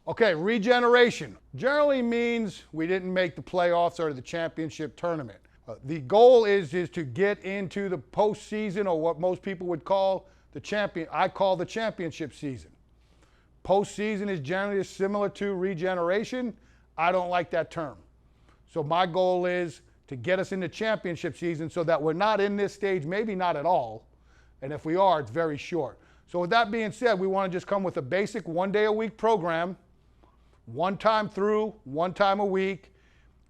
Okay, regeneration generally means we didn't make the playoffs or the championship tournament. The goal is to get into the postseason, or what most people would call I call the championship season. Postseason is generally similar to regeneration. I don't like that term. So my goal is to get us into championship season so that we're not in this stage, maybe not at all. And if we are, it's very short. So with that being said, we want to just come with a basic 1 day a week program, one time through, one time a week.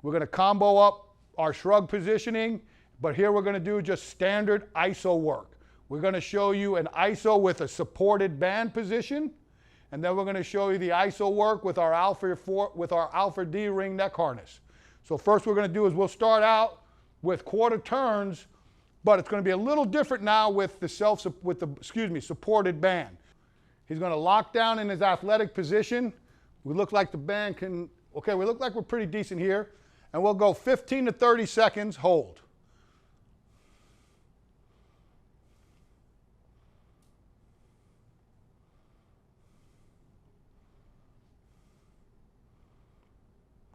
We're going to combo up our shrug positioning, but here we're going to do just standard ISO work. We're going to show you an ISO with a supported band position, and then we're going to show you the ISO work with our Alpha D ring neck harness. So first we're going to do is we'll start out with quarter turns, but it's going to be a little different now with the supported band. He's going to lock down in his athletic position. We look like the band can, okay, we look like we're pretty decent here. And we'll go 15 to 30 seconds, hold.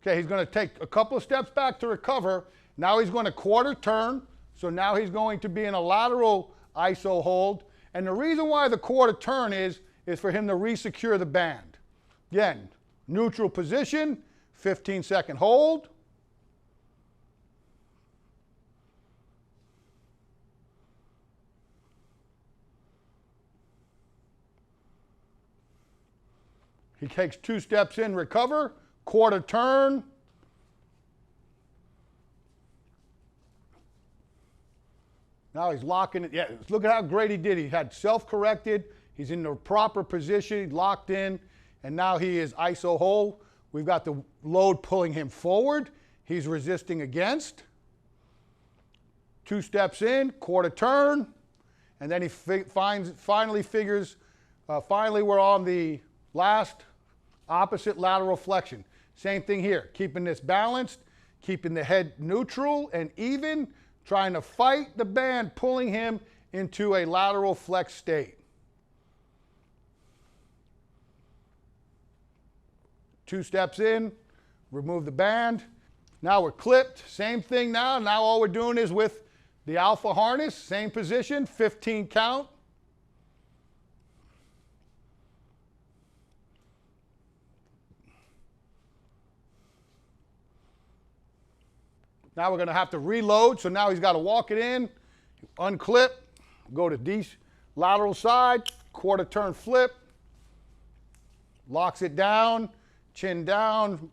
Okay, he's going to take a couple of steps back to recover. Now he's going to quarter turn. So now he's going to be in a lateral ISO hold. And the reason why the quarter turn is for him to re-secure the band. Again, neutral position, 15-second hold. He takes 2 steps in, recover, quarter turn. Now he's locking it. Yeah, look at how great he did. He had self-corrected. He's in the proper position, locked in, and now he is ISO hold. We've got the load pulling him forward. He's resisting against. 2 steps in, quarter turn, and then he finally figures, finally we're on the last opposite lateral flexion. Same thing here, keeping this balanced, keeping the head neutral and even, trying to fight the band, pulling him into a lateral flex state. 2 steps in, remove the band. Now we're clipped, same thing now. Now all we're doing is with the alpha harness, same position, 15 count. Now we're going to have to reload, so now he's got to walk it in, unclip, go to D lateral side, quarter turn flip, locks it down, chin down,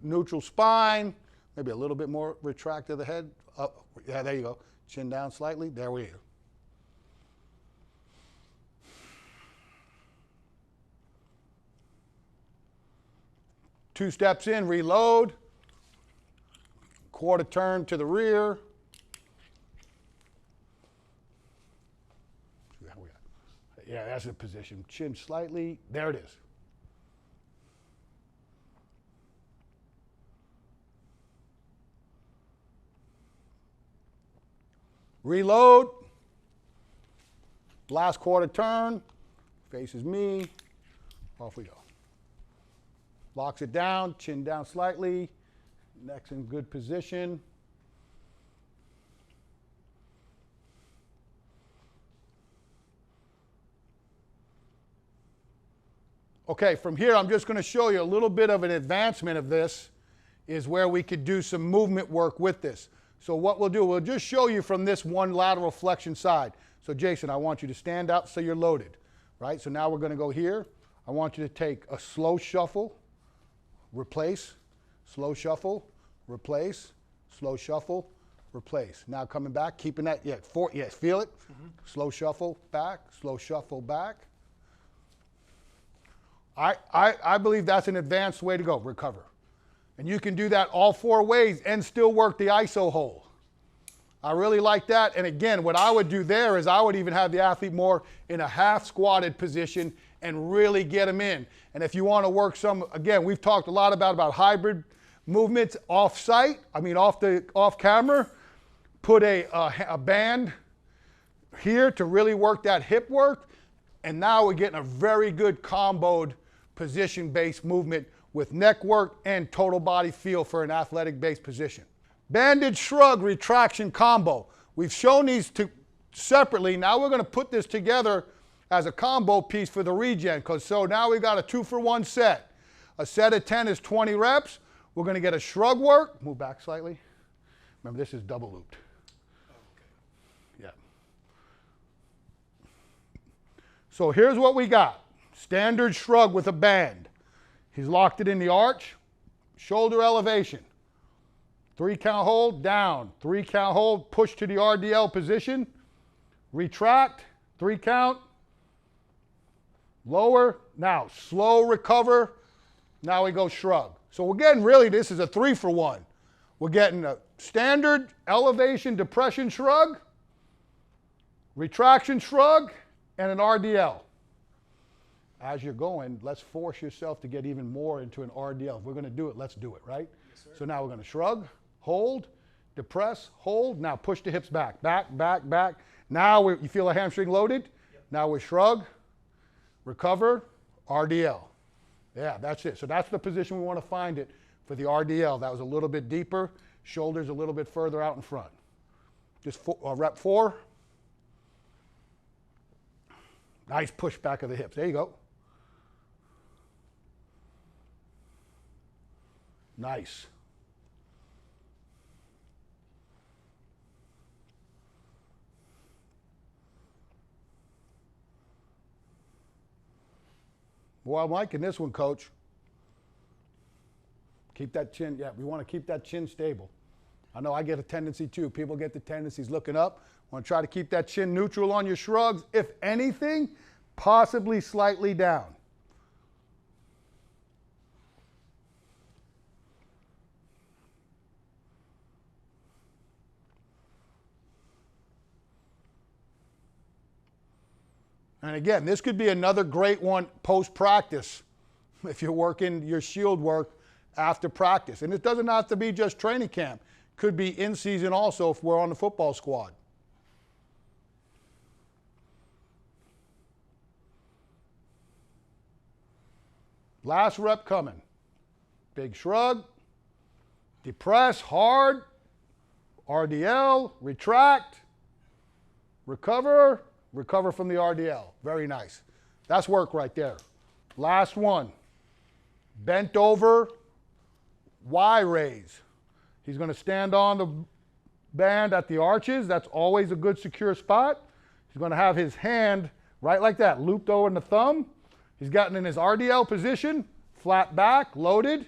neutral spine, maybe a little bit more retract of the head. Up. Yeah, there you go. Chin down slightly. There we go. Two steps in, reload. Quarter turn to the rear. Yeah, that's the position. Chin slightly. There it is. Reload. Last quarter turn. Faces me. Off we go. Locks it down. Chin down slightly. Neck's in good position. Okay, from here I'm just going to show you a little bit of an advancement of this, is where we could do some movement work with this. So what we'll do, we'll just show you from this one lateral flexion side. So Jason, I want you to stand up so you're loaded, right? So now we're going to go here. I want you to take a slow shuffle, replace, slow shuffle, replace, slow shuffle, replace. Now coming back, keeping that, yes, feel it. Slow shuffle back, slow shuffle back. I believe that's an advanced way to go, recover. And you can do that all 4 ways and still work the ISO hold. I really like that. And again, what I would do there is I would even have the athlete more in a half squatted position and really get them in. And if you want to work some, again, we've talked a lot about hybrid movements off site, off camera, put a band here to really work that hip work. And now we're getting a very good comboed position-based movement with neck work and total body feel for an athletic-based position. Banded shrug retraction combo. We've shown these separately. Now we're going to put this together as a combo piece for the regen, so now we got a 2-for-1 set. A set of 10 is 20 reps. We're going to get a shrug work. Move back slightly. Remember, this is double looped. Yeah. So here's what we got. Standard shrug with a band. He's locked it in the arch. Shoulder elevation. 3-count hold, down. 3-count hold, push to the RDL position. Retract, 3-count. Lower. Now, slow recover. Now we go shrug. So again, really, this is a 3-for-1. We're getting a standard elevation depression shrug, retraction shrug, and an RDL. As you're going, let's force yourself to get even more into an RDL. If we're going to do it, let's do it, right? Yes, sir. So now we're going to shrug, hold, depress, hold. Now push the hips back, back, back, back. Now you feel a hamstring loaded. Yep. Now we shrug, recover, RDL. Yeah, that's it. So that's the position we want to find it for the RDL. That was a little bit deeper, shoulders a little bit further out in front. Just rep 4. Nice push back of the hips. There you go. Nice. Well, I'm liking this one, Coach. Keep that chin. Yeah, we want to keep that chin stable. I know I get a tendency too. People get the tendencies looking up. Want to try to keep that chin neutral on your shrugs. If anything, possibly slightly down. And again, this could be another great one post-practice if you're working your shield work after practice. And it doesn't have to be just training camp. Could be in season also if we're on the football squad. Last rep coming. Big shrug, depress hard, RDL, retract, recover, recover from the RDL. Very nice. That's work right there. Last one. Bent over, Y raise. He's going to stand on the band at the arches. That's always a good secure spot. He's going to have his hand right like that, looped over in the thumb. He's gotten in his RDL position, flat back, loaded.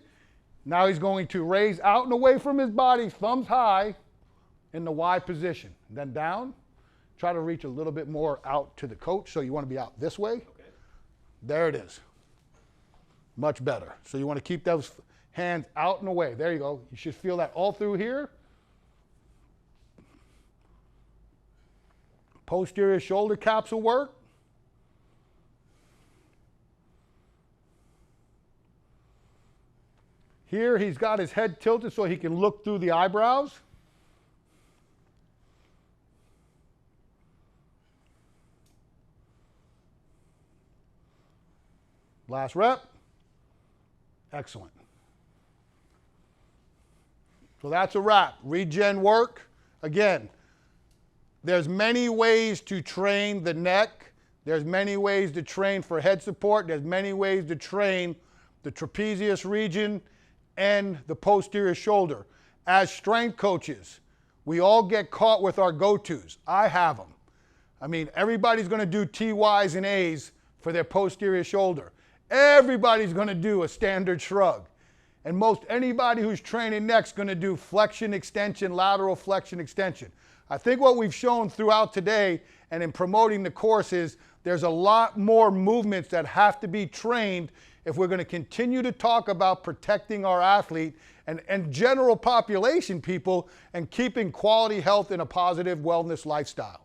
Now he's going to raise out and away from his body, thumbs high, in the Y position. Then down. Try to reach a little bit more out to the coach. So you want to be out this way. Okay. There it is. Much better. So you want to keep those hands out and away. There you go. You should feel that all through here. Posterior shoulder capsule work. Here he's got his head tilted so he can look through the eyebrows. Last rep. Excellent. So that's a wrap. Regen work. Again, there's many ways to train the neck. There's many ways to train for head support. There's many ways to train the trapezius region and the posterior shoulder. As strength coaches, we all get caught with our go-tos. I have them. I mean, everybody's going to do TYs and A's for their posterior shoulder. Everybody's going to do a standard shrug. And most anybody who's training neck's going to do flexion extension, lateral flexion extension. I think what we've shown throughout today and in promoting the course is there's a lot more movements that have to be trained if we're going to continue to talk about protecting our athlete and general population people and keeping quality health in a positive wellness lifestyle.